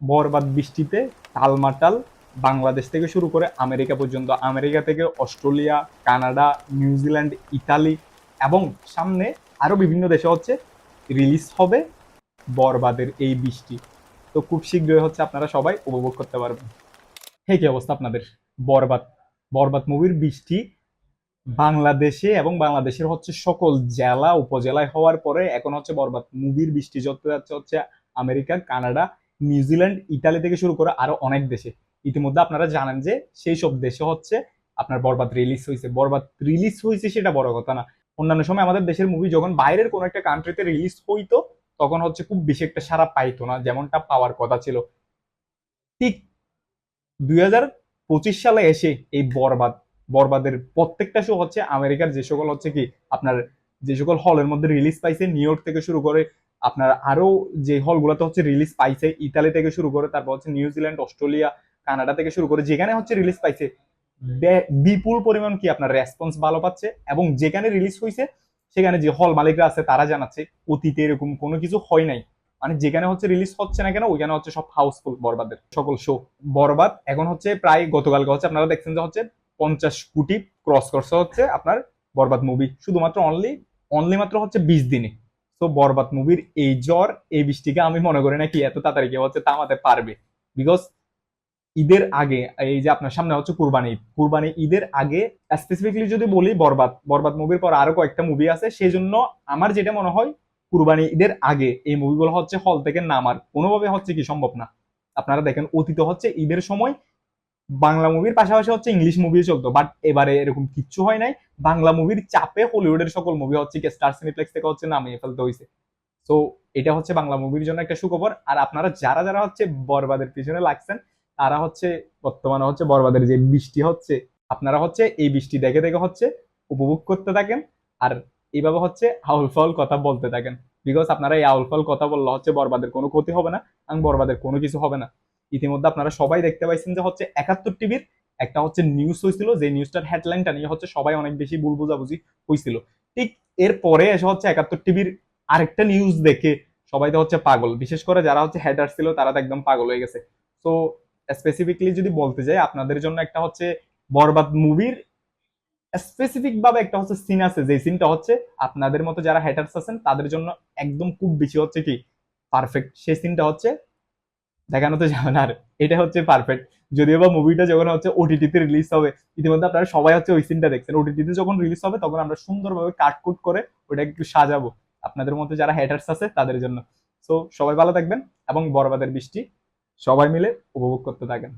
বরবাদ বৃষ্টিতে টালমাটাল বাংলাদেশ থেকে শুরু করে আমেরিকা পর্যন্ত, আমেরিকা থেকে অস্ট্রেলিয়া, কানাডা, নিউজিল্যান্ড, ইতালি এবং সামনে আরো বিভিন্ন দেশে হচ্ছে রিলিজ হবে বরবাদের এই বৃষ্টি। তো খুব শীঘ্রই হচ্ছে আপনারা সবাই উপভোগ করতে পারবেন। কি অবস্থা আপনাদের? বরবাদ, বরবাদ মুভির বৃষ্টি বাংলাদেশে এবং বাংলাদেশের হচ্ছে সকল জেলা উপজেলায় হওয়ার পরে এখন হচ্ছে বরবাদ মুভির বৃষ্টি যত যাচ্ছে হচ্ছে আমেরিকা, কানাডা, নিউজিল্যান্ড, ইতালি থেকে শুরু করে আরো অনেক দেশে। ইতিমধ্যে আপনারা জানেন যে সেই সব দেশে হচ্ছে আপনার বরবাদ রিলিজ হয়েছে। বরবাদ রিলিজ হয়েছে সেটা বড় কথা না, অন্যান্য সময় আমাদের দেশের মুভি যখন বাইরের কোন একটা কান্ট্রিতে রিলিজ হইতো তখন হচ্ছে খুব বেশি একটা সারা পাইতো না, যেমনটা পাওয়ার কথা ছিল। ঠিক 2025 সালে এসে এই বরবাদ, বরবাদের প্রত্যেকটা শো হচ্ছে আমেরিকার যে সকল হচ্ছে কি আপনার যে সকল হলের মধ্যে রিলিজ পাইছে, নিউ ইয়র্ক থেকে শুরু করে আপনার আরো যে হলগুলোতে হচ্ছে রিলিজ পাইছে, ইতালি থেকে শুরু করে তারপর হচ্ছে নিউজিল্যান্ড, অস্ট্রেলিয়া, কানাডা থেকে শুরু করে যেখানে হচ্ছে রিলিজ পাইছে বিপুল পরিমাণ কি আপনার রেসপন্স ভালো পাচ্ছে। এবং যেখানে রিলিজ হয়েছে সেখানে যে হল মালিকরা আছে তারা জানাচ্ছে অতীতে এরকম কোনো কিছু হয় নাই, মানে যেখানে হচ্ছে রিলিজ হচ্ছে না কেন ওইখানে হচ্ছে সব হাউসফুল বরবাদের সকল শো। বরবাদ এখন হচ্ছে প্রায় গতকালকে হচ্ছে আপনারা দেখছেন যে হচ্ছে 50 কোটি ক্রস করছে হচ্ছে আপনার বরবাদ মুভি শুধুমাত্র অনলি অনলি মাত্র হচ্ছে 20 দিনে। তো বরবাদ মুভির এই জ্বর এই বৃষ্টিকে আমি মনে করি না কি এত তাড়াতাড়ি কেউ হচ্ছে থামাতে পারবে। বিকজ ঈদের আগে এই যে আপনার সামনে হচ্ছে কুরবানি ঈদ, কুরবানি ঈদের আগে স্পেসিফিকলি যদি বলি বরবাদ, বরবাদ মুভির পর আরো কয়েকটা মুভি আছে, সেই জন্য আমার যেটা মনে হয় কুরবানি ঈদের আগে এই মুভিগুলো হচ্ছে হল থেকে নামার কোনোভাবে হচ্ছে কি সম্ভব না। আপনারা দেখেন অতীতে হচ্ছে ঈদের সময় বাংলা মুভির পাশাপাশি হচ্ছে ইংলিশ মুভি চলতো, বাট এবারে এরকম কিচ্ছু হয় নাই। বাংলা মুভির চাপে হলিউডের সকল মুভি হচ্ছে কি স্টার সিনেপ্লেক্স থেকে হচ্ছে নামিয়ে ফেলতে হয়েছে। তো এটা হচ্ছে বাংলা মুভির জন্য একটা সুখবর। আর আপনারা যারা যারা হচ্ছে বরবাদের পিছনে লাগছেন তারা হচ্ছে বর্তমানে হচ্ছে বরবাদের যে বৃষ্টি হচ্ছে আপনারা হচ্ছে এই বৃষ্টি দেখে দেখে হচ্ছে উপভোগ করতে থাকেন। আর এইভাবে হচ্ছে আউল ফাউল কথা বলতে থাকেন। বিকজ আপনারা এই আউল ফাউল কথা বললে হচ্ছে বরবাদের কোনো ক্ষতি হবে না এবং বরবাদের কোনো কিছু হবে না। ইতিমধ্যে আপনারা সবাই দেখতে পাইছেন যে হচ্ছে 71 টিভির একটা হচ্ছে নিউজ হয়েছিল, যে নিউজটার হেডলাইনটা নিয়ে হচ্ছে সবাই অনেক বেশি ভুল বোঝাবুঝি হয়েছিল। ঠিক এরপরে এসে হচ্ছে 71 টিভির আরেকটা নিউজ দেখে সবাই তো হচ্ছে পাগল, বিশেষ করে যারা হচ্ছে হেডার ছিল তারা তো একদম পাগল হয়ে গেছে। তো স্পেসিফিকলি যদি বলতে যাই আপনাদের জন্য একটা হচ্ছে বরবাদ মুভির স্পেসিফিক ভাবে একটা হচ্ছে সিন আছে, যে সিনটা হচ্ছে আপনাদের মতো যারা হেটার্স আছেন তাদের জন্য একদম খুব বেশি হচ্ছে কি পারফেক্ট। সেই সিনটা হচ্ছে দেখানো তো যাবে না, আর এটা হচ্ছে পারফেক্ট। যদিও বা মুভিটা যখন হচ্ছে ওটিটিতে রিলিজ হবে, ইতিমধ্যে আপনারা সবাই হচ্ছে ওই সিনটা দেখছেন, ওটিটিতে যখন রিলিজ হবে তখন আমরা সুন্দরভাবে কাটকুট করে ওটা একটু সাজাবো আপনাদের মধ্যে যারা হেটার্স আছে তাদের জন্য। তো সবাই ভালো থাকবেন এবং বরবাদের বৃষ্টি সবাই মিলে উপভোগ করতে থাকেন।